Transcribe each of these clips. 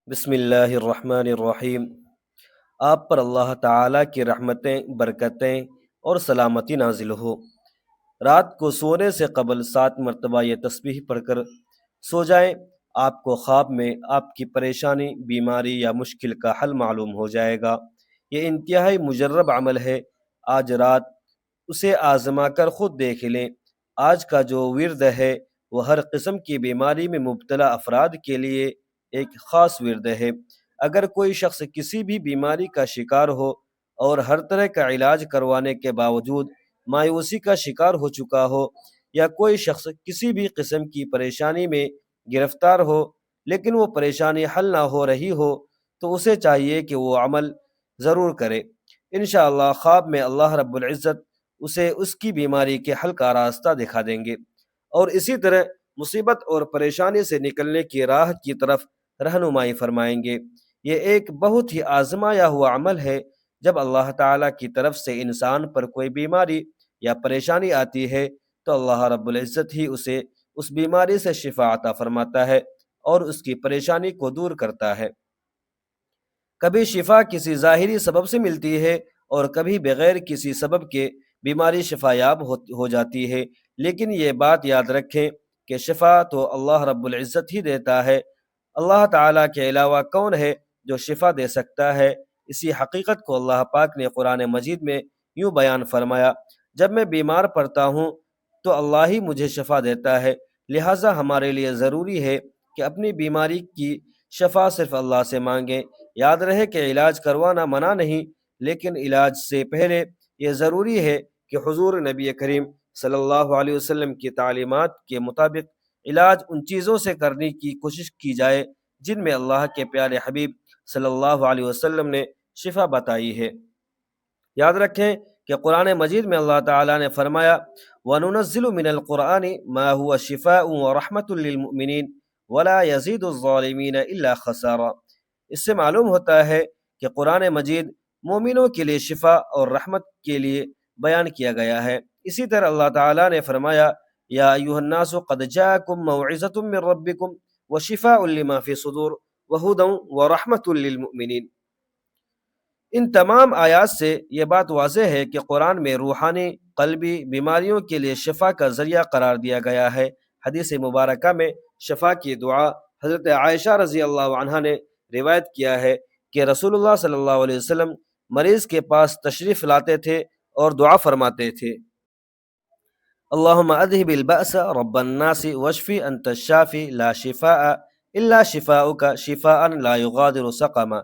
بسم اللہ الرحمن الرحیم۔ آپ پر اللہ تعالیٰ کی رحمتیں، برکتیں اور سلامتی نازل ہو۔ رات کو سونے سے قبل 7 مرتبہ یہ تسبیح پڑھ کر سو جائیں۔ آپ کو خواب میں آپ کی پریشانی، بیماری یا مشکل کا حل معلوم ہو جائے گا۔ یہ انتہائی مجرب عمل ہے۔ آج رات اسے آزما کر خود دیکھ لیں۔ آج کا جو ورد ہے وہ ہر قسم کی بیماری میں مبتلا افراد کے لیے ایک خاص ورد ہے۔ اگر کوئی شخص کسی بھی بیماری کا شکار ہو اور ہر طرح کا علاج کروانے کے باوجود مایوسی کا شکار ہو چکا ہو، یا کوئی شخص کسی بھی قسم کی پریشانی میں گرفتار ہو لیکن وہ پریشانی حل نہ ہو رہی ہو، تو اسے چاہیے کہ وہ عمل ضرور کرے۔ انشاءاللہ خواب میں اللہ رب العزت اسے اس کی بیماری کے حل کا راستہ دکھا دیں گے، اور اسی طرح مصیبت اور پریشانی سے نکلنے کی راہ کی طرف رہنمائی فرمائیں گے۔ یہ ایک بہت ہی آزمایا ہوا عمل ہے۔ جب اللہ تعالیٰ کی طرف سے انسان پر کوئی بیماری یا پریشانی آتی ہے تو اللہ رب العزت ہی اسے اس بیماری سے شفا عطا فرماتا ہے اور اس کی پریشانی کو دور کرتا ہے۔ کبھی شفا کسی ظاہری سبب سے ملتی ہے اور کبھی بغیر کسی سبب کے بیماری شفا یاب ہو جاتی ہے، لیکن یہ بات یاد رکھیں کہ شفا تو اللہ رب العزت ہی دیتا ہے۔ اللہ تعالیٰ کے علاوہ کون ہے جو شفا دے سکتا ہے؟ اسی حقیقت کو اللہ پاک نے قرآن مجید میں یوں بیان فرمایا: جب میں بیمار پڑتا ہوں تو اللہ ہی مجھے شفا دیتا ہے، لہٰذا ہمارے لیے ضروری ہے کہ اپنی بیماری کی شفا صرف اللہ سے مانگیں۔ یاد رہے کہ علاج کروانا منع نہیں، لیکن علاج سے پہلے یہ ضروری ہے کہ حضور نبی کریم صلی اللہ علیہ وسلم کی تعلیمات کے مطابق علاج ان چیزوں سے کرنے کی کوشش کی جائے جن میں اللہ کے پیارے حبیب صلی اللہ علیہ وسلم نے شفا بتائی ہے۔ یاد رکھیں کہ قرآن مجید میں اللہ تعالیٰ نے فرمایا: وَنُنَزِّلُ مِنَ الْقُرْآنِ مَا هُوَ شِفَاءٌ وَرَحْمَةٌ لِّلْمُؤْمِنِينَ وَلَا يَزِيدُ الظَّالِمِينَ إِلَّا خَسَارًا۔ اس سے معلوم ہوتا ہے کہ قرآن مجید مومنوں کے لیے شفا اور رحمت کے لیے بیان کیا گیا ہے۔ اسی طرح اللہ تعالیٰ نے فرمایا: یا ایھا الناس قد جاءکم موعظۃ من ربکم وشفاء لما فی الصدور وہدی ورحمۃ للمؤمنین۔ ان تمام آیات سے یہ بات واضح ہے کہ قرآن میں روحانی، قلبی بیماریوں کے لیے شفا کا ذریعہ قرار دیا گیا ہے۔ حدیث مبارکہ میں شفا کی دعا حضرت عائشہ رضی اللہ عنہا نے روایت کیا ہے کہ رسول اللہ صلی اللہ علیہ وسلم مریض کے پاس تشریف لاتے تھے اور دعا فرماتے تھے: اللہم اذہب البأس رب الناس واشفی انت الشافی لا شفاء الا شفاؤک شفاء لا یغادر سقما۔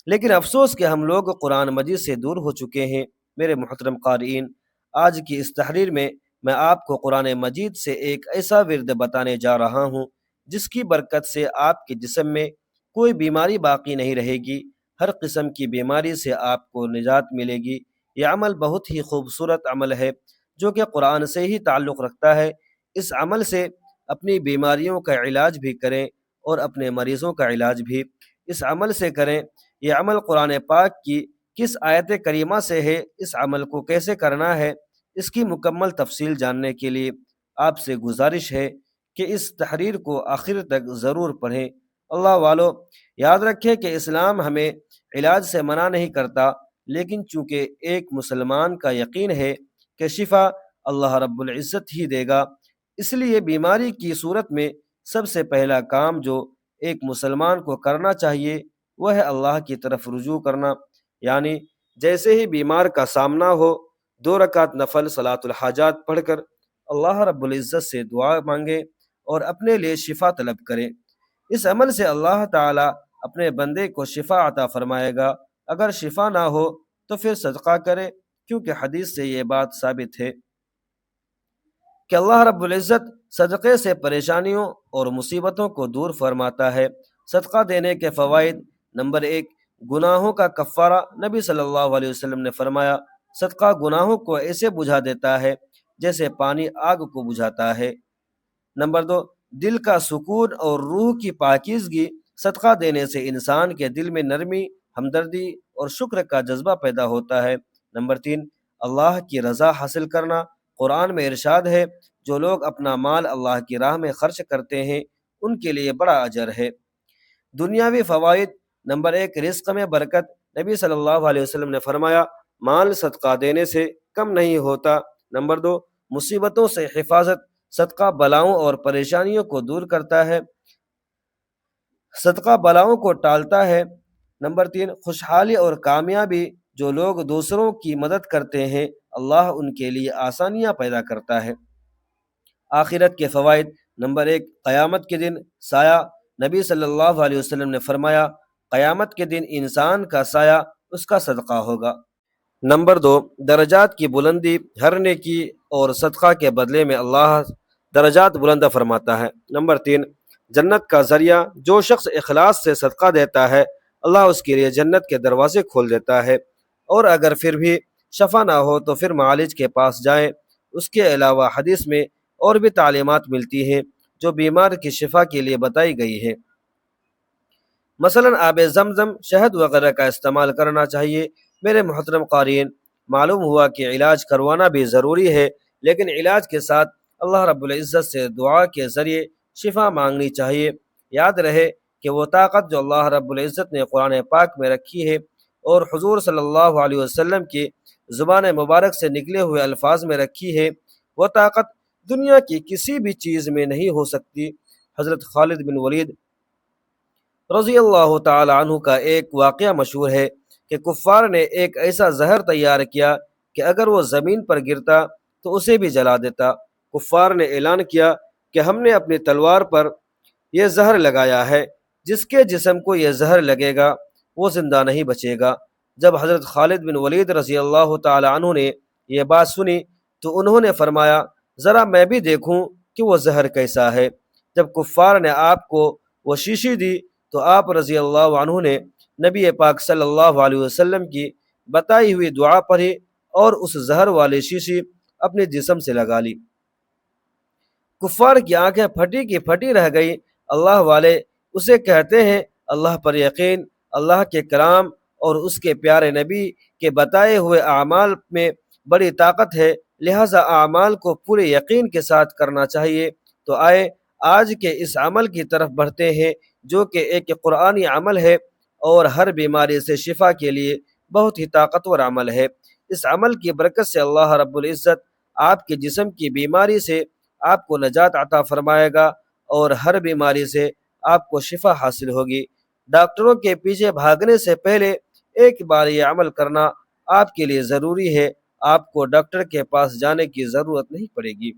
لیکن افسوس کہ ہم لوگ قرآن مجید سے دور ہو چکے ہیں۔ میرے محترم قارئین، آج کی اس تحریر میں آپ کو قرآن مجید سے ایک ایسا ورد بتانے جا رہا ہوں جس کی برکت سے آپ کے جسم میں کوئی بیماری باقی نہیں رہے گی۔ ہر قسم کی بیماری سے آپ کو نجات ملے گی۔ یہ عمل بہت ہی خوبصورت عمل ہے جو کہ قرآن سے ہی تعلق رکھتا ہے۔ اس عمل سے اپنی بیماریوں کا علاج بھی کریں اور اپنے مریضوں کا علاج بھی اس عمل سے کریں۔ یہ عمل قرآن پاک کی کس آیت کریمہ سے ہے، اس عمل کو کیسے کرنا ہے، اس کی مکمل تفصیل جاننے کے لیے آپ سے گزارش ہے کہ اس تحریر کو آخر تک ضرور پڑھیں۔ اللہ والو، یاد رکھیں کہ اسلام ہمیں علاج سے منع نہیں کرتا، لیکن چونکہ ایک مسلمان کا یقین ہے کہ شفا اللہ رب العزت ہی دے گا، اس لیے بیماری کی صورت میں سب سے پہلا کام جو ایک مسلمان کو کرنا چاہیے وہ ہے اللہ کی طرف رجوع کرنا۔ یعنی جیسے ہی بیمار کا سامنا ہو، 2 رکعت نفل صلاۃ الحاجات پڑھ کر اللہ رب العزت سے دعا مانگے اور اپنے لیے شفا طلب کرے۔ اس عمل سے اللہ تعالیٰ اپنے بندے کو شفا عطا فرمائے گا۔ اگر شفا نہ ہو تو پھر صدقہ کرے، کیونکہ حدیث سے یہ بات ثابت ہے کہ اللہ رب العزت صدقے سے پریشانیوں اور مصیبتوں کو دور فرماتا ہے۔ صدقہ دینے کے فوائد: نمبر 1، گناہوں کا کفارہ۔ نبی صلی اللہ علیہ وسلم نے فرمایا: صدقہ گناہوں کو ایسے بجھا دیتا ہے جیسے پانی آگ کو بجھاتا ہے۔ نمبر 2، دل کا سکون اور روح کی پاکیزگی۔ صدقہ دینے سے انسان کے دل میں نرمی، ہمدردی اور شکر کا جذبہ پیدا ہوتا ہے۔ نمبر 3، اللہ کی رضا حاصل کرنا۔ قرآن میں ارشاد ہے: جو لوگ اپنا مال اللہ کی راہ میں خرچ کرتے ہیں ان کے لیے بڑا اجر ہے۔ دنیاوی فوائد: نمبر 1، رزق میں برکت۔ نبی صلی اللہ علیہ وسلم نے فرمایا مال صدقہ دینے سے کم نہیں ہوتا۔ نمبر 2، مصیبتوں سے حفاظت۔ صدقہ بلاؤں اور پریشانیوں کو دور کرتا ہے، صدقہ بلاؤں کو ٹالتا ہے۔ نمبر 3، خوشحالی اور کامیابی۔ جو لوگ دوسروں کی مدد کرتے ہیں اللہ ان کے لیے آسانیاں پیدا کرتا ہے۔ آخرت کے فوائد: نمبر 1، قیامت کے دن سایہ۔ نبی صلی اللہ علیہ وسلم نے فرمایا قیامت کے دن انسان کا سایہ اس کا صدقہ ہوگا۔ نمبر 2، درجات کی بلندی۔ ہر نیکی اور صدقہ کے بدلے میں اللہ درجات بلند فرماتا ہے۔ نمبر 3، جنت کا ذریعہ۔ جو شخص اخلاص سے صدقہ دیتا ہے اللہ اس کے لیے جنت کے دروازے کھول دیتا ہے، اور اگر پھر بھی شفا نہ ہو تو پھر معالج کے پاس جائیں۔ اس کے علاوہ حدیث میں اور بھی تعلیمات ملتی ہیں جو بیمار کی شفا کے لیے بتائی گئی ہے۔ مثلا آب زمزم، شہد وغیرہ کا استعمال کرنا چاہیے۔ میرے محترم قارئین، معلوم ہوا کہ علاج کروانا بھی ضروری ہے، لیکن علاج کے ساتھ اللہ رب العزت سے دعا کے ذریعے شفا مانگنی چاہیے۔ یاد رہے کہ وہ طاقت جو اللہ رب العزت نے قرآن پاک میں رکھی ہے اور حضور صلی اللہ علیہ وسلم کی زبان مبارک سے نکلے ہوئے الفاظ میں رکھی ہے، وہ طاقت دنیا کی کسی بھی چیز میں نہیں ہو سکتی۔ حضرت خالد بن ولید رضی اللہ تعالی عنہ کا ایک واقعہ مشہور ہے کہ کفار نے ایک ایسا زہر تیار کیا کہ اگر وہ زمین پر گرتا تو اسے بھی جلا دیتا۔ کفار نے اعلان کیا کہ ہم نے اپنی تلوار پر یہ زہر لگایا ہے، جس کے جسم کو یہ زہر لگے گا وہ زندہ نہیں بچے گا۔ جب حضرت خالد بن ولید رضی اللہ تعالی عنہ نے یہ بات سنی تو انہوں نے فرمایا ذرا میں بھی دیکھوں کہ وہ زہر کیسا ہے۔ جب کفار نے آپ کو وہ شیشی دی تو آپ رضی اللہ عنہ نے نبی پاک صلی اللہ علیہ وسلم کی بتائی ہوئی دعا پڑھی اور اس زہر والی شیشی اپنے جسم سے لگا لی۔ کفار کی آنکھیں پھٹی کی پھٹی رہ گئی۔ اللہ والے اسے کہتے ہیں اللہ پر یقین، اللہ کے کلام اور اس کے پیارے نبی کے بتائے ہوئے اعمال میں بڑی طاقت ہے، لہذا اعمال کو پورے یقین کے ساتھ کرنا چاہیے۔ تو آئے آج کے اس عمل کی طرف بڑھتے ہیں جو کہ ایک قرآنی عمل ہے اور ہر بیماری سے شفا کے لیے بہت ہی طاقتور عمل ہے۔ اس عمل کی برکت سے اللہ رب العزت آپ کے جسم کی بیماری سے آپ کو نجات عطا فرمائے گا اور ہر بیماری سے آپ کو شفا حاصل ہوگی۔ ڈاکٹروں کے پیچھے بھاگنے سے پہلے ایک بار یہ عمل کرنا آپ کے لیے ضروری ہے، آپ کو ڈاکٹر کے پاس جانے کی ضرورت نہیں پڑے گی۔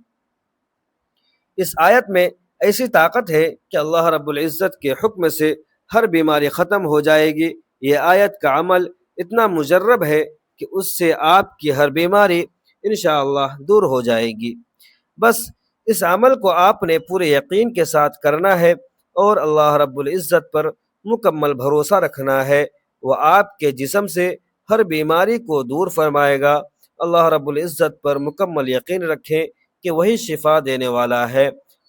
اس آیت میں ایسی طاقت ہے کہ اللہ رب العزت کے حکم سے ہر بیماری ختم ہو جائے گی۔ یہ آیت کا عمل اتنا مجرب ہے کہ اس سے آپ کی ہر بیماری انشاءاللہ دور ہو جائے گی۔ بس اس عمل کو آپ نے پورے یقین کے ساتھ کرنا ہے اور اللہ رب العزت پر مکمل بھروسہ رکھنا ہے، وہ آپ کے جسم سے ہر بیماری کو دور فرمائے گا۔ اللہ رب العزت پر مکمل یقین رکھیں کہ وہی شفا دینے والا ہے۔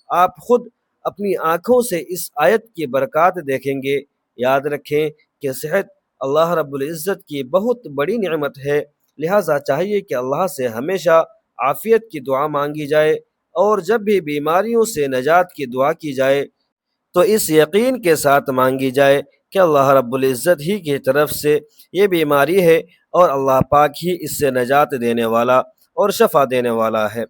آپ خود اپنی آنکھوں سے اس آیت کی برکات دیکھیں گے۔ یاد رکھیں کہ صحت اللہ رب العزت کی بہت بڑی نعمت ہے، لہٰذا چاہیے کہ اللہ سے ہمیشہ عافیت کی دعا مانگی جائے، اور جب بھی بیماریوں سے نجات کی دعا کی جائے تو اس یقین کے ساتھ مانگی جائے کہ اللہ رب العزت ہی کی طرف سے یہ بیماری ہے اور اللہ پاک ہی اس سے نجات دینے والا اور شفا دینے والا ہے۔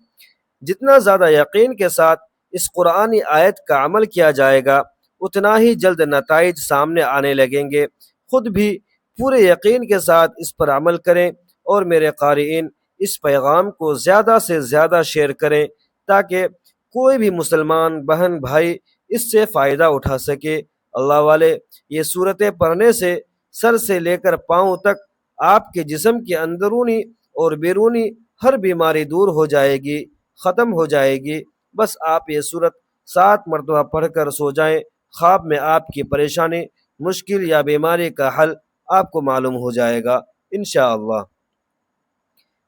جتنا زیادہ یقین کے ساتھ اس قرآنی آیت کا عمل کیا جائے گا اتنا ہی جلد نتائج سامنے آنے لگیں گے۔ خود بھی پورے یقین کے ساتھ اس پر عمل کریں اور میرے قارئین اس پیغام کو زیادہ سے زیادہ شیئر کریں تاکہ کوئی بھی مسلمان بہن بھائی اس سے فائدہ اٹھا سکے۔ اللہ والے، یہ صورتیں پڑھنے سے سر سے لے کر پاؤں تک آپ کے جسم کے اندرونی اور بیرونی ہر بیماری دور ہو جائے گی، ختم ہو جائے گی۔ بس آپ یہ صورت 7 مرتبہ پڑھ کر سو جائیں، خواب میں آپ کی پریشانی، مشکل یا بیماری کا حل آپ کو معلوم ہو جائے گا انشاءاللہ۔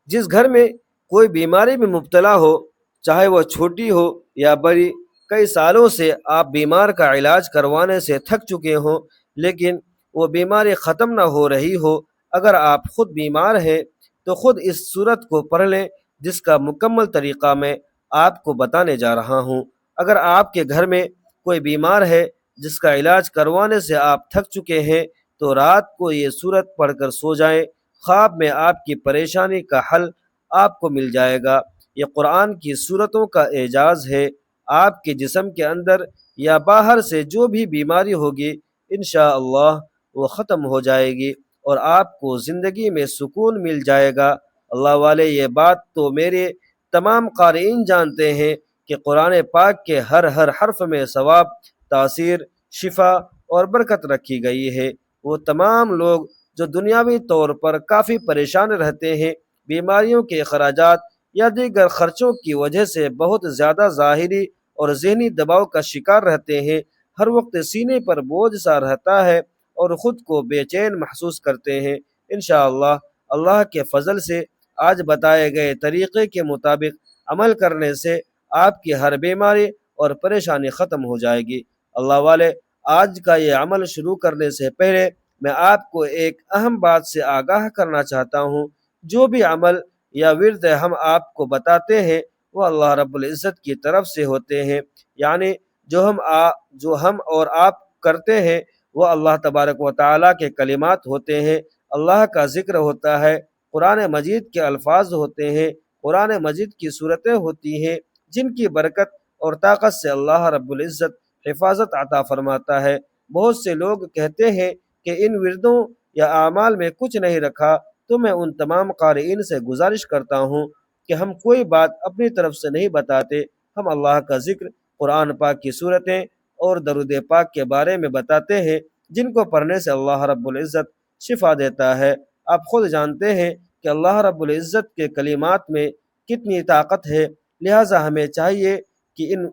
جس گھر میں کوئی بیماری میں مبتلا ہو، چاہے وہ چھوٹی ہو یا بڑی، کئی سالوں سے آپ بیمار کا علاج کروانے سے تھک چکے ہوں لیکن وہ بیماری ختم نہ ہو رہی ہو، اگر آپ خود بیمار ہیں تو خود اس صورت کو پڑھ لیں جس کا مکمل طریقہ میں آپ کو بتانے جا رہا ہوں۔ اگر آپ کے گھر میں کوئی بیمار ہے جس کا علاج کروانے سے آپ تھک چکے ہیں تو رات کو یہ صورت پڑھ کر سو جائیں، خواب میں آپ کی پریشانی کا حل آپ کو مل جائے گا۔ یہ قرآن کی صورتوں کا اعجاز ہے۔ آپ کے جسم کے اندر یا باہر سے جو بھی بیماری ہوگی انشاءاللہ وہ ختم ہو جائے گی اور آپ کو زندگی میں سکون مل جائے گا۔ اللہ والے، یہ بات تو میرے تمام قارئین جانتے ہیں کہ قرآن پاک کے ہر حرف میں ثواب، تاثیر، شفا اور برکت رکھی گئی ہے۔ وہ تمام لوگ جو دنیاوی طور پر کافی پریشان رہتے ہیں، بیماریوں کے اخراجات یا دیگر خرچوں کی وجہ سے بہت زیادہ ظاہری اور ذہنی دباؤ کا شکار رہتے ہیں، ہر وقت سینے پر بوجھ سا رہتا ہے اور خود کو بے چین محسوس کرتے ہیں، انشاءاللہ اللہ کے فضل سے آج بتائے گئے طریقے کے مطابق عمل کرنے سے آپ کی ہر بیماری اور پریشانی ختم ہو جائے گی۔ اللہ والے، آج کا یہ عمل شروع کرنے سے پہلے میں آپ کو ایک اہم بات سے آگاہ کرنا چاہتا ہوں۔ جو بھی عمل یا ورد ہم آپ کو بتاتے ہیں وہ اللہ رب العزت کی طرف سے ہوتے ہیں، یعنی جو ہم اور آپ کرتے ہیں وہ اللہ تبارک و تعالیٰ کے کلمات ہوتے ہیں، اللہ کا ذکر ہوتا ہے، قرآن مجید کے الفاظ ہوتے ہیں، قرآن مجید کی صورتیں ہوتی ہیں جن کی برکت اور طاقت سے اللہ رب العزت حفاظت عطا فرماتا ہے۔ بہت سے لوگ کہتے ہیں کہ ان وردوں یا اعمال میں کچھ نہیں رکھا، تو میں ان تمام قارئین سے گزارش کرتا ہوں کہ ہم کوئی بات اپنی طرف سے نہیں بتاتے، ہم اللہ کا ذکر، قرآن پاک کی صورتیں اور درود پاک کے بارے میں بتاتے ہیں جن کو پڑھنے سے اللہ رب العزت شفا دیتا ہے۔ آپ خود جانتے ہیں کہ اللہ رب العزت کے کلمات میں کتنی طاقت ہے، لہٰذا ہمیں چاہیے کہ ان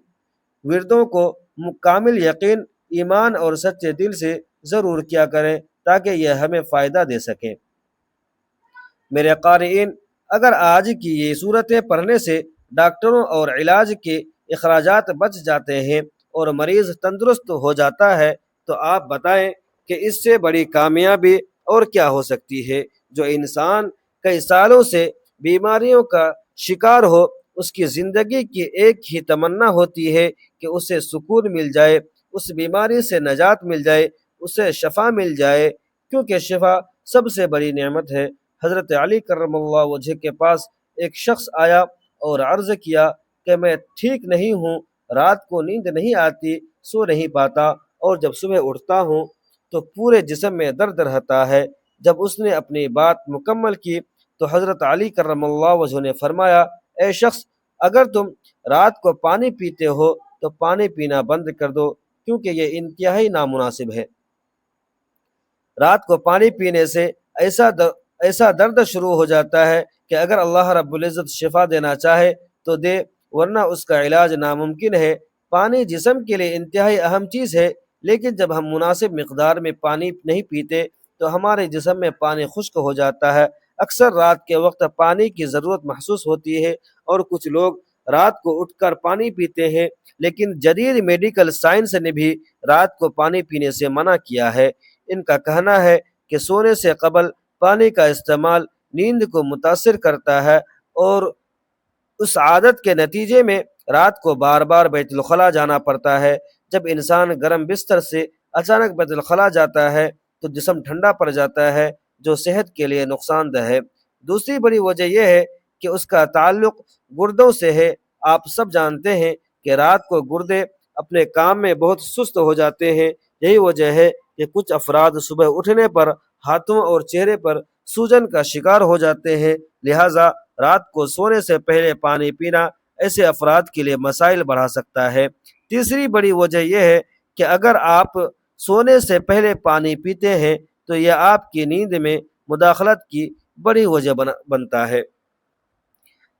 وردوں کو کامل یقین، ایمان اور سچے دل سے ضرور کیا کریں تاکہ یہ ہمیں فائدہ دے سکیں۔ میرے قارئین، اگر آج کی یہ صورتیں پڑھنے سے ڈاکٹروں اور علاج کے اخراجات بچ جاتے ہیں اور مریض تندرست ہو جاتا ہے تو آپ بتائیں کہ اس سے بڑی کامیابی اور کیا ہو سکتی ہے؟ جو انسان کئی سالوں سے بیماریوں کا شکار ہو، اس کی زندگی کی ایک ہی تمنا ہوتی ہے کہ اسے سکون مل جائے، اس بیماری سے نجات مل جائے، اسے شفا مل جائے، کیونکہ شفا سب سے بڑی نعمت ہے۔ حضرت علی کرم اللہ وجہ کے پاس ایک شخص آیا اور عرض کیا کہ میں ٹھیک نہیں ہوں، رات کو نیند نہیں آتی، سو نہیں پاتا، اور جب صبح اٹھتا ہوں تو پورے جسم میں درد رہتا ہے۔ جب اس نے اپنی بات مکمل کی تو حضرت علی کرم اللہ وجہ نے فرمایا، اے شخص، اگر تم رات کو پانی پیتے ہو تو پانی پینا بند کر دو، کیونکہ یہ انتہائی نامناسب ہے۔ رات کو پانی پینے سے ایسا درد شروع ہو جاتا ہے کہ اگر اللہ رب العزت شفا دینا چاہے تو دے، ورنہ اس کا علاج ناممکن ہے۔ پانی جسم کے لیے انتہائی اہم چیز ہے، لیکن جب ہم مناسب مقدار میں پانی نہیں پیتے تو ہمارے جسم میں پانی خشک ہو جاتا ہے۔ اکثر رات کے وقت پانی کی ضرورت محسوس ہوتی ہے اور کچھ لوگ رات کو اٹھ کر پانی پیتے ہیں، لیکن جدید میڈیکل سائنس نے بھی رات کو پانی پینے سے منع کیا ہے۔ ان کا کہنا ہے کہ سونے سے قبل پانی کا استعمال نیند کو متاثر کرتا ہے اور اس عادت کے نتیجے میں رات کو بار بار بیت الخلاء جانا پڑتا ہے۔ جب انسان گرم بستر سے اچانک بیت الخلاء جاتا ہے تو جسم ٹھنڈا پڑ جاتا ہے، جو صحت کے لیے نقصان دہ ہے۔ دوسری بڑی وجہ یہ ہے کہ اس کا تعلق گردوں سے ہے۔ آپ سب جانتے ہیں کہ رات کو گردے اپنے کام میں بہت سست ہو جاتے ہیں۔ یہی وجہ ہے کہ کچھ افراد صبح اٹھنے پر ہاتھوں اور چہرے پر سوجن کا شکار ہو جاتے ہیں، لہٰذا رات کو سونے سے پہلے پانی پینا ایسے افراد کے لیے مسائل بڑھا سکتا ہے۔ تیسری بڑی وجہ یہ ہے کہ اگر آپ سونے سے پہلے پانی پیتے ہیں تو یہ آپ کی نیند میں مداخلت کی بڑی وجہ بنتا ہے۔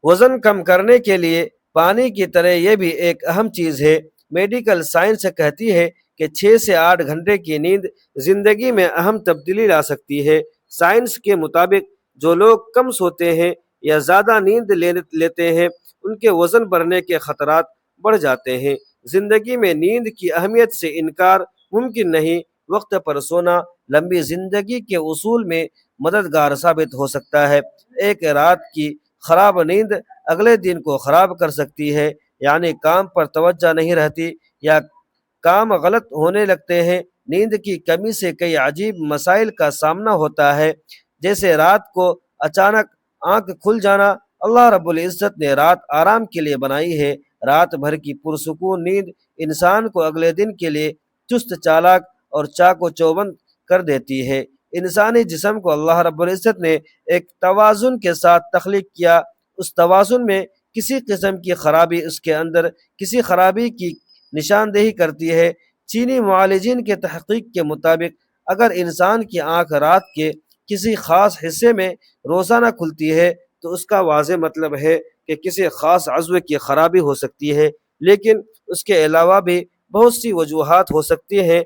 وزن کم کرنے کے لیے پانی کی طرح یہ بھی ایک اہم چیز ہے۔ میڈیکل سائنس کہتی ہے کہ 6 سے 8 گھنٹے کی نیند زندگی میں اہم تبدیلی لا سکتی ہے۔ سائنس کے مطابق جو لوگ کم سوتے ہیں یا زیادہ نیند لیتے ہیں ان کے وزن بڑھنے کے خطرات بڑھ جاتے ہیں۔ زندگی میں نیند کی اہمیت سے انکار ممکن نہیں۔ وقت پر سونا لمبی زندگی کے اصول میں مددگار ثابت ہو سکتا ہے۔ ایک رات کی خراب نیند اگلے دن کو خراب کر سکتی ہے، یعنی کام پر توجہ نہیں رہتی یا کام غلط ہونے لگتے ہیں۔ نیند کی کمی سے کئی عجیب مسائل کا سامنا ہوتا ہے، جیسے رات کو اچانک آنکھ کھل جانا۔ اللہ رب العزت نے رات آرام کے لیے بنائی ہے۔ رات بھر کی پرسکون نیند انسان کو اگلے دن کے لیے چست چالاک اور چاق و چوبند کر دیتی ہے۔ انسانی جسم کو اللہ رب العزت نے ایک توازن کے ساتھ تخلیق کیا۔ اس توازن میں کسی قسم کی خرابی اس کے اندر کسی خرابی کی نشاندہی کرتی ہے۔ چینی معالجین کے تحقیق کے مطابق اگر انسان کی آنکھ رات کے کسی خاص حصے میں روزانہ کھلتی ہے تو اس کا واضح مطلب ہے کہ کسی خاص عضو کی خرابی ہو سکتی ہے، لیکن اس کے علاوہ بھی بہت سی وجوہات ہو سکتی ہیں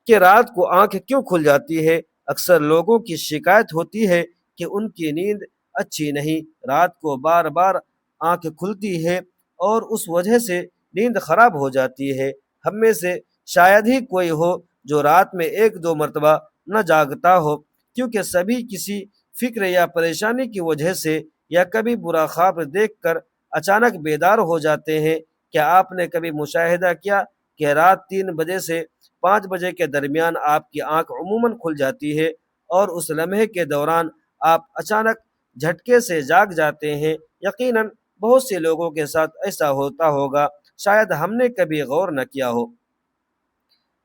کہ رات کو آنکھ کیوں کھل جاتی ہے۔ اکثر لوگوں کی شکایت ہوتی ہے کہ ان کی نیند اچھی نہیں، رات کو بار بار آنکھ کھلتی ہے اور اس وجہ سے نیند خراب ہو جاتی ہے۔ ہم میں سے شاید ہی کوئی ہو جو رات میں ایک دو مرتبہ نہ جاگتا ہو، کیونکہ سبھی کسی فکر یا پریشانی کی وجہ سے یا کبھی برا خواب دیکھ کر اچانک بیدار ہو جاتے ہیں۔ کیا آپ نے کبھی مشاہدہ کیا کہ رات 3 بجے سے 5 بجے کے درمیان آپ کی آنکھ عموماً کھل جاتی ہے اور اس لمحے کے دوران آپ اچانک جھٹکے سے جاگ جاتے ہیں؟ یقیناً بہت سے لوگوں کے ساتھ ایسا ہوتا ہوگا، شاید ہم نے کبھی غور نہ کیا ہو۔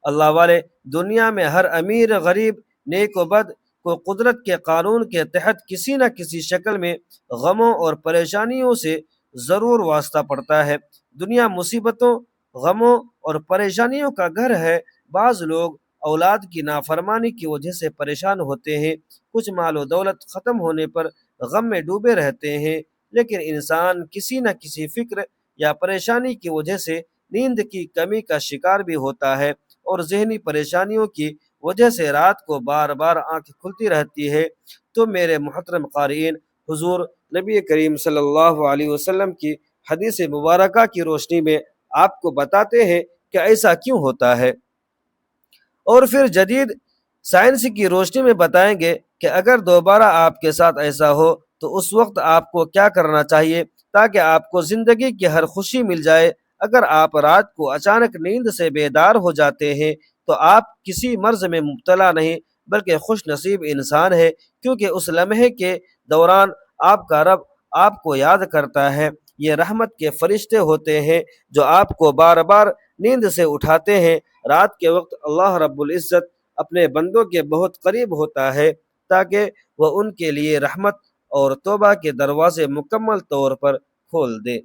اللہ والے دنیا میں ہر امیر غریب نیک و بد کو قدرت کے قانون کے تحت کسی نہ کسی شکل میں غموں اور پریشانیوں سے ضرور واسطہ پڑتا ہے۔ دنیا مصیبتوں، غموں اور پریشانیوں کا گھر ہے۔ بعض لوگ اولاد کی نافرمانی کی وجہ سے پریشان ہوتے ہیں، کچھ مال و دولت ختم ہونے پر غم میں ڈوبے رہتے ہیں، لیکن انسان کسی نہ کسی فکر یا پریشانی کی وجہ سے نیند کی کمی کا شکار بھی ہوتا ہے، اور ذہنی پریشانیوں کی وجہ سے رات کو بار بار آنکھ کھلتی رہتی ہے۔ تو میرے محترم قارئین، حضور نبی کریم صلی اللہ علیہ وسلم کی حدیث مبارکہ کی روشنی میں آپ کو بتاتے ہیں کہ ایسا کیوں ہوتا ہے، اور پھر جدید سائنس کی روشنی میں بتائیں گے کہ اگر دوبارہ آپ کے ساتھ ایسا ہو تو اس وقت آپ کو کیا کرنا چاہیے تاکہ آپ کو زندگی کی ہر خوشی مل جائے۔ اگر آپ رات کو اچانک نیند سے بیدار ہو جاتے ہیں تو آپ کسی مرض میں مبتلا نہیں بلکہ خوش نصیب انسان ہے، کیونکہ اس لمحے کے دوران آپ کا رب آپ کو یاد کرتا ہے۔ یہ رحمت کے فرشتے ہوتے ہیں جو آپ کو بار بار نیند سے اٹھاتے ہیں۔ رات کے وقت اللہ رب العزت اپنے بندوں کے بہت قریب ہوتا ہے تاکہ وہ ان کے لیے رحمت اور توبہ کے دروازے مکمل طور پر کھول دے۔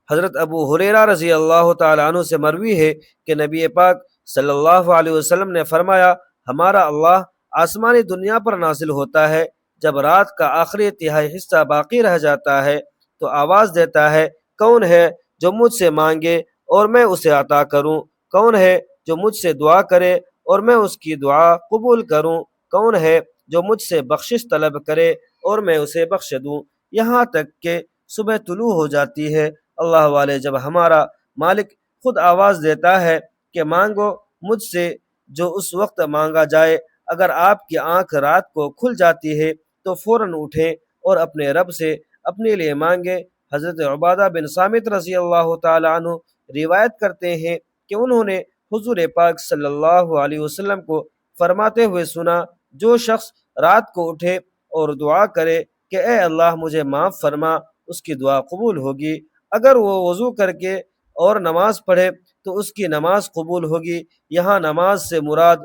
حضرت ابو ہریرہ رضی اللہ تعالیٰ عنہ سے مروی ہے کہ نبی پاک صلی اللہ علیہ وسلم نے فرمایا، ہمارا اللہ آسمانی دنیا پر نازل ہوتا ہے، جب رات کا آخری تہائی حصہ باقی رہ جاتا ہے تو آواز دیتا ہے، کون ہے جو مجھ سے مانگے اور میں اسے عطا کروں؟ کون ہے جو مجھ سے دعا کرے اور میں اس کی دعا قبول کروں؟ کون ہے جو مجھ سے بخشش طلب کرے اور میں اسے بخش دوں؟ یہاں تک کہ صبح طلوع ہو جاتی ہے۔ اللہ والے جب ہمارا مالک خود آواز دیتا ہے کہ مانگو مجھ سے جو اس وقت مانگا جائے، اگر آپ کی آنکھ رات کو کھل جاتی ہے تو فوراً اٹھیں اور اپنے رب سے اپنے لیے مانگیں۔ حضرت عبادہ بن صامت رضی اللہ تعالیٰ عنہ روایت کرتے ہیں کہ انہوں نے حضور پاک صلی اللہ علیہ وسلم کو فرماتے ہوئے سنا، جو شخص رات کو اٹھے اور دعا کرے کہ اے اللہ مجھے معاف فرما، اس کی دعا قبول ہوگی۔ اگر وہ وضو کر کے اور نماز پڑھے تو اس کی نماز قبول ہوگی۔ یہاں نماز سے مراد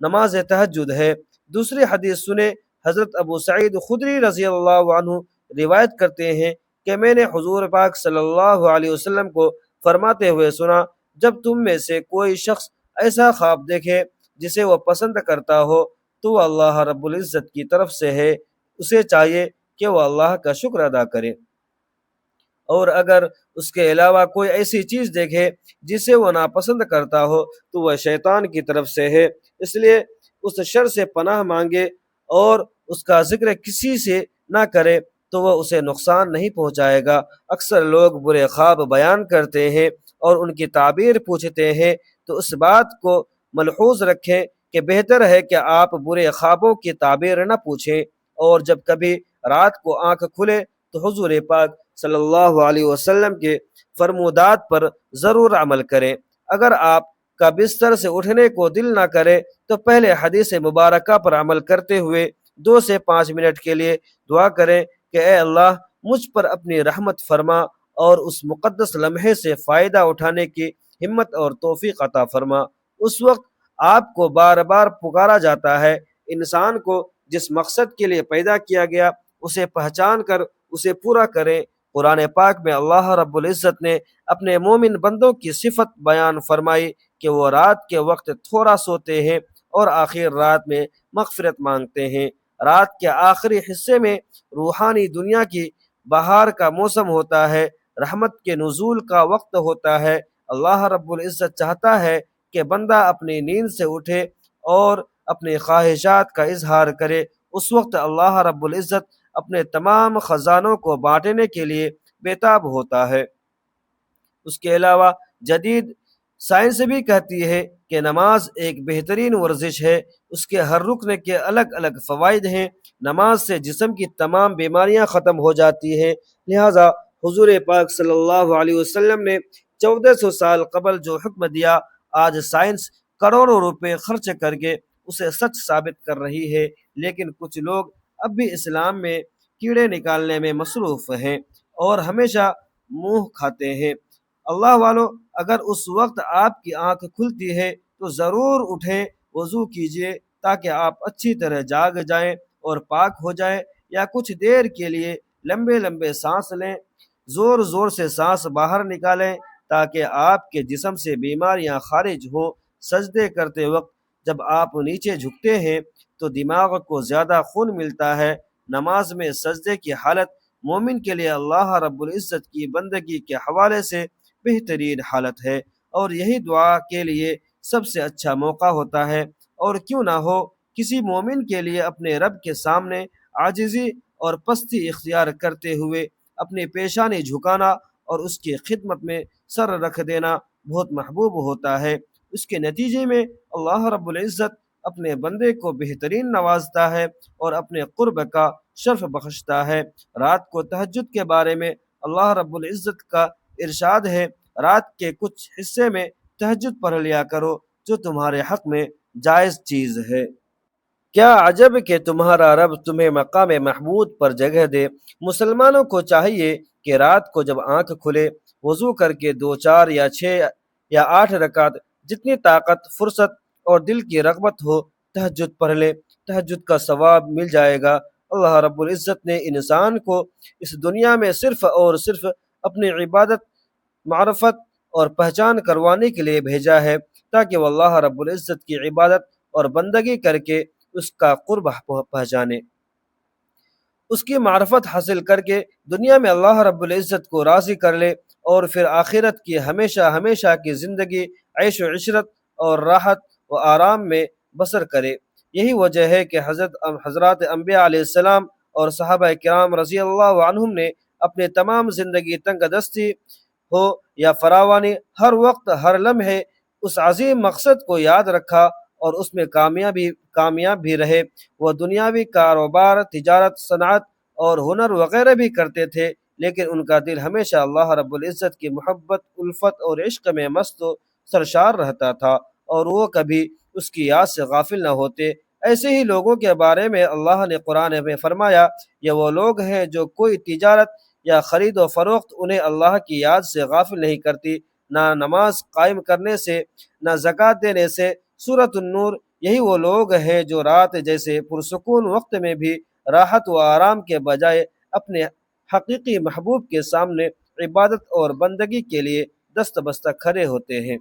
نماز تہجد ہے۔ دوسری حدیث سنے، حضرت ابو سعید خدری رضی اللہ عنہ روایت کرتے ہیں کہ میں نے حضور پاک صلی اللہ علیہ وسلم کو فرماتے ہوئے سنا، جب تم میں سے کوئی شخص ایسا خواب دیکھے جسے وہ پسند کرتا ہو تو وہ اللہ رب العزت کی طرف سے ہے، اسے چاہیے کہ وہ اللہ کا شکر ادا کرے، اور اگر اس کے علاوہ کوئی ایسی چیز دیکھے جسے وہ ناپسند کرتا ہو تو وہ شیطان کی طرف سے ہے، اس لیے اس شر سے پناہ مانگے اور اس کا ذکر کسی سے نہ کرے تو وہ اسے نقصان نہیں پہنچائے گا۔ اکثر لوگ برے خواب بیان کرتے ہیں اور ان کی تعبیر پوچھتے ہیں، تو اس بات کو ملحوظ رکھیں کہ بہتر ہے کہ آپ برے خوابوں کی تعبیر نہ پوچھیں، اور جب کبھی رات کو آنکھ کھلے تو حضور پاک صلی اللہ علیہ وسلم کے فرمودات پر ضرور عمل کریں۔ اگر آپ کا بستر سے اٹھنے کو دل نہ کرے تو پہلے حدیث مبارکہ پر عمل کرتے ہوئے 2 سے 5 منٹ کے لیے دعا کریں کہ اے اللہ مجھ پر اپنی رحمت فرما اور اس مقدس لمحے سے فائدہ اٹھانے کی ہمت اور توفیق عطا فرما۔ اس وقت آپ کو بار بار پکارا جاتا ہے۔ انسان کو جس مقصد کے لیے پیدا کیا گیا اسے پہچان کر اسے پورا کریں۔ قرآن پاک میں اللہ رب العزت نے اپنے مومن بندوں کی صفت بیان فرمائی کہ وہ رات کے وقت تھوڑا سوتے ہیں اور آخر رات میں مغفرت مانگتے ہیں۔ رات کے آخری حصے میں روحانی دنیا کی بہار کا موسم ہوتا ہے، رحمت کے نزول کا وقت ہوتا ہے۔ اللہ رب العزت چاہتا ہے کہ بندہ اپنی نیند سے اٹھے اور اپنے خواہشات کا اظہار کرے۔ اس وقت اللہ رب العزت اپنے تمام خزانوں کو بانٹنے کے لیے بے تاب ہوتا ہے۔ اس کے علاوہ جدید سائنس بھی کہتی ہے کہ نماز ایک بہترین ورزش ہے۔ اس کے ہر رکن کے الگ الگ فوائد ہیں۔ نماز سے جسم کی تمام بیماریاں ختم ہو جاتی ہیں۔ لہٰذا حضور پاک صلی اللہ علیہ وسلم نے 1400 سال قبل جو حکم دیا، آج سائنس کروڑوں روپے خرچ کر کے اسے سچ ثابت کر رہی ہے، لیکن کچھ لوگ اب بھی اسلام میں کیڑے نکالنے میں مصروف ہیں اور ہمیشہ منہ کھاتے ہیں۔ اللہ والو، اگر اس وقت آپ کی آنکھ کھلتی ہے تو ضرور اٹھیں، وضو کیجیے تاکہ آپ اچھی طرح جاگ جائیں اور پاک ہو جائیں، یا کچھ دیر کے لیے لمبے لمبے سانس لیں، زور زور سے سانس باہر نکالیں تاکہ آپ کے جسم سے بیماریاں خارج ہوں۔ سجدے کرتے وقت جب آپ نیچے جھکتے ہیں تو دماغ کو زیادہ خون ملتا ہے۔ نماز میں سجدے کی حالت مومن کے لیے اللہ رب العزت کی بندگی کے حوالے سے بہترین حالت ہے، اور یہی دعا کے لیے سب سے اچھا موقع ہوتا ہے۔ اور کیوں نہ ہو کسی مومن کے لیے اپنے رب کے سامنے عاجزی اور پستی اختیار کرتے ہوئے اپنی پیشانی جھکانا اور اس کی خدمت میں سر رکھ دینا بہت محبوب ہوتا ہے۔ اس کے نتیجے میں اللہ رب العزت اپنے بندے کو بہترین نوازتا ہے اور اپنے قرب کا شرف بخشتا ہے۔ رات کو تہجد کے بارے میں اللہ رب العزت کا ارشاد ہے، رات کے کچھ حصے میں تہجد پڑھ لیا کرو جو تمہارے حق میں جائز چیز ہے۔ کیا عجب کہ تمہارا رب تمہیں مقام محمود پر جگہ دے۔ مسلمانوں کو چاہیے کہ رات کو جب آنکھ کھلے وضو کر کے 2 4 یا 6 یا 8 رکعت جتنی طاقت، فرصت اور دل کی رغبت ہو تہجد پڑھ لے۔ تہجد کا ثواب مل جائے گا۔ اللہ رب العزت نے انسان کو اس دنیا میں صرف اور صرف اپنی عبادت، معرفت اور پہچان کروانے کے لیے بھیجا ہے، تاکہ وہ اللہ رب العزت کی عبادت اور بندگی کر کے اس کا قرب پہچانے، اس کی معرفت حاصل کر کے دنیا میں اللہ رب العزت کو راضی کر لے، اور پھر آخرت کی ہمیشہ ہمیشہ کی زندگی عیش و عشرت اور راحت و آرام میں بسر کرے۔ یہی وجہ ہے کہ حضرات انبیاء علیہ السلام اور صحابہ کرام رضی اللہ عنہم نے اپنے تمام زندگی تنگ دستی ہو یا فراوانی، ہر وقت ہر لمحے اس عظیم مقصد کو یاد رکھا اور اس میں کامیاب بھی رہے۔ وہ دنیاوی کاروبار، تجارت، صنعت اور ہنر وغیرہ بھی کرتے تھے، لیکن ان کا دل ہمیشہ اللہ رب العزت کی محبت، الفت اور عشق میں مست و سرشار رہتا تھا، اور وہ کبھی اس کی یاد سے غافل نہ ہوتے۔ ایسے ہی لوگوں کے بارے میں اللہ نے قرآن میں فرمایا، یہ وہ لوگ ہیں جو کوئی تجارت یا خرید و فروخت انہیں اللہ کی یاد سے غافل نہیں کرتی، نہ نماز قائم کرنے سے، نہ زکوٰۃ دینے سے۔ سورۃ النور۔ یہی وہ لوگ ہیں جو رات جیسے پرسکون وقت میں بھی راحت و آرام کے بجائے اپنے حقیقی محبوب کے سامنے عبادت اور بندگی کے لیے دست بستہ کھڑے ہوتے ہیں،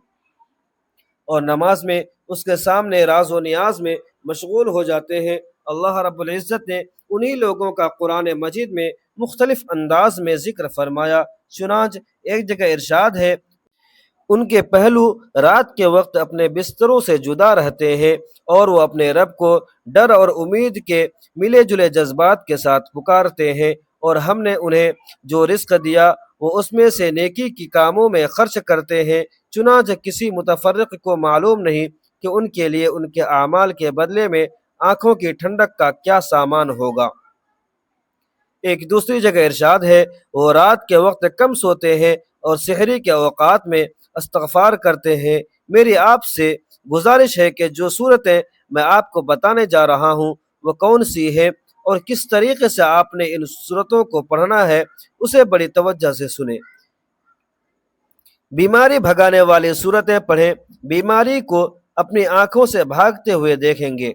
اور نماز میں اس کے سامنے راز و نیاز میں مشغول ہو جاتے ہیں۔ اللہ رب العزت نے انہی لوگوں کا قرآن مجید میں مختلف انداز میں ذکر فرمایا۔ چنانچہ ایک جگہ ارشاد ہے، ان کے پہلو رات کے وقت اپنے بستروں سے جدا رہتے ہیں، اور وہ اپنے رب کو ڈر اور امید کے ملے جلے جذبات کے ساتھ پکارتے ہیں، اور ہم نے انہیں جو رزق دیا وہ اس میں سے نیکی کی کاموں میں خرچ کرتے ہیں۔ چنانچہ کسی متفرق کو معلوم نہیں کہ ان کے لیے ان کے اعمال کے بدلے میں آنکھوں کی ٹھنڈک کا کیا سامان ہوگا۔ ایک دوسری جگہ ارشاد ہے، وہ رات کے وقت کم سوتے ہیں اور سحری کے اوقات میں استغفار کرتے ہیں۔ میری آپ سے گزارش ہے کہ جو صورتیں میں آپ کو بتانے جا رہا ہوں وہ کون سی ہے اور کس طریقے سے آپ نے ان صورتوں کو پڑھنا ہے اسے بڑی توجہ سے سنیں۔ بیماری بھگانے والی صورتیں پڑھیں، بیماری کو اپنی آنکھوں سے بھاگتے ہوئے دیکھیں گے۔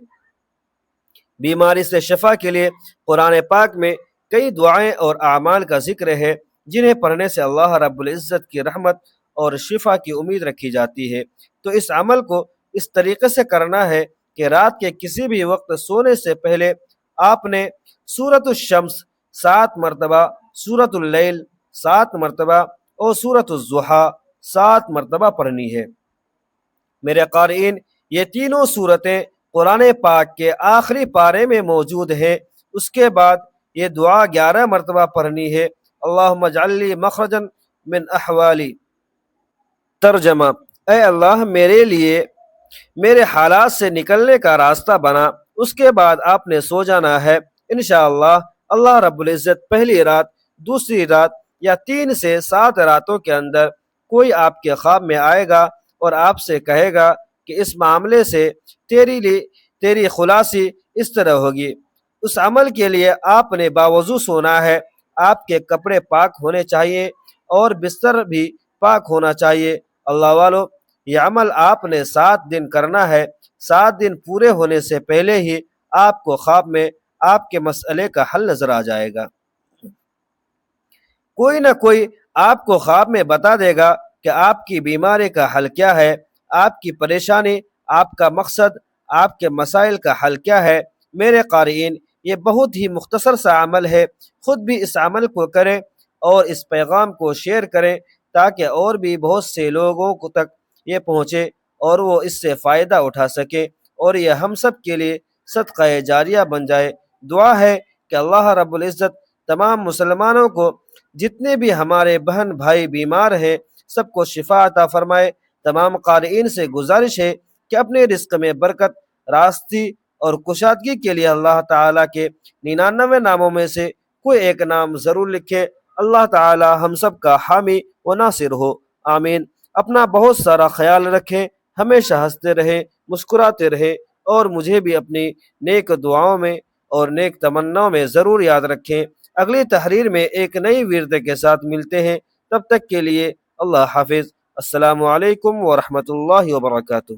بیماری سے شفا کے لیے قرآن پاک میں کئی دعائیں اور اعمال کا ذکر ہے جنہیں پڑھنے سے اللہ رب العزت کی رحمت اور شفا کی امید رکھی جاتی ہے۔ تو اس عمل کو اس طریقے سے کرنا ہے کہ رات کے کسی بھی وقت سونے سے پہلے آپ نے سورۃ الشمس 7 مرتبہ، سورۃ اللیل 7 مرتبہ اور سورۃ الضحیٰ 7 مرتبہ پڑھنی ہے۔ میرے قارئین، یہ تینوں صورتیں قرآن پاک کے آخری پارے میں موجود ہیں۔ اس کے بعد یہ دعا 11 مرتبہ پڑھنی ہے، اللہم اجعل لی مخرجا من احوالی۔ ترجمہ: اے اللہ میرے لیے میرے حالات سے نکلنے کا راستہ بنا۔ اس کے بعد آپ نے سو جانا ہے۔ انشاءاللہ اللہ رب العزت پہلی رات، دوسری رات یا 3 سے 7 راتوں کے اندر کوئی آپ کے خواب میں آئے گا اور آپ سے کہے گا کہ اس معاملے سے تیری خلاصی اس طرح ہوگی۔ اس عمل کے لیے آپ نے باوضو سونا ہے، آپ کے کپڑے پاک ہونے چاہیے اور بستر بھی پاک ہونا چاہیے۔ اللہ والو، یہ عمل آپ نے 7 دن کرنا ہے۔ 7 دن پورے ہونے سے پہلے ہی آپ کو خواب میں آپ کے مسئلے کا حل نظر آ جائے گا۔ کوئی نہ کوئی آپ کو خواب میں بتا دے گا کہ آپ کی بیماری کا حل کیا ہے، آپ کی پریشانی، آپ کا مقصد، آپ کے مسائل کا حل کیا ہے۔ میرے قارئین، یہ بہت ہی مختصر سا عمل ہے۔ خود بھی اس عمل کو کریں اور اس پیغام کو شیئر کریں تاکہ اور بھی بہت سے لوگوں تک یہ پہنچے اور وہ اس سے فائدہ اٹھا سکیں اور یہ ہم سب کے لیے صدقہ جاریہ بن جائے۔ دعا ہے کہ اللہ رب العزت تمام مسلمانوں کو، جتنے بھی ہمارے بہن بھائی بیمار ہیں، سب کو شفا عطا فرمائے۔ تمام قارئین سے گزارش ہے کہ اپنے رزق میں برکت، راستی اور کشادگی کے لیے اللہ تعالیٰ کے 99 ناموں میں سے کوئی ایک نام ضرور لکھیں۔ اللہ تعالیٰ ہم سب کا حامی و ناصر ہو، آمین۔ اپنا بہت سارا خیال رکھیں، ہمیشہ ہنستے رہیں، مسکراتے رہیں اور مجھے بھی اپنی نیک دعاؤں میں اور نیک تمناؤں میں ضرور یاد رکھیں۔ اگلی تحریر میں ایک نئی ورد کے ساتھ ملتے ہیں، تب تک کے لیے اللہ حافظ۔ السلام علیکم ورحمۃ اللہ وبرکاتہ۔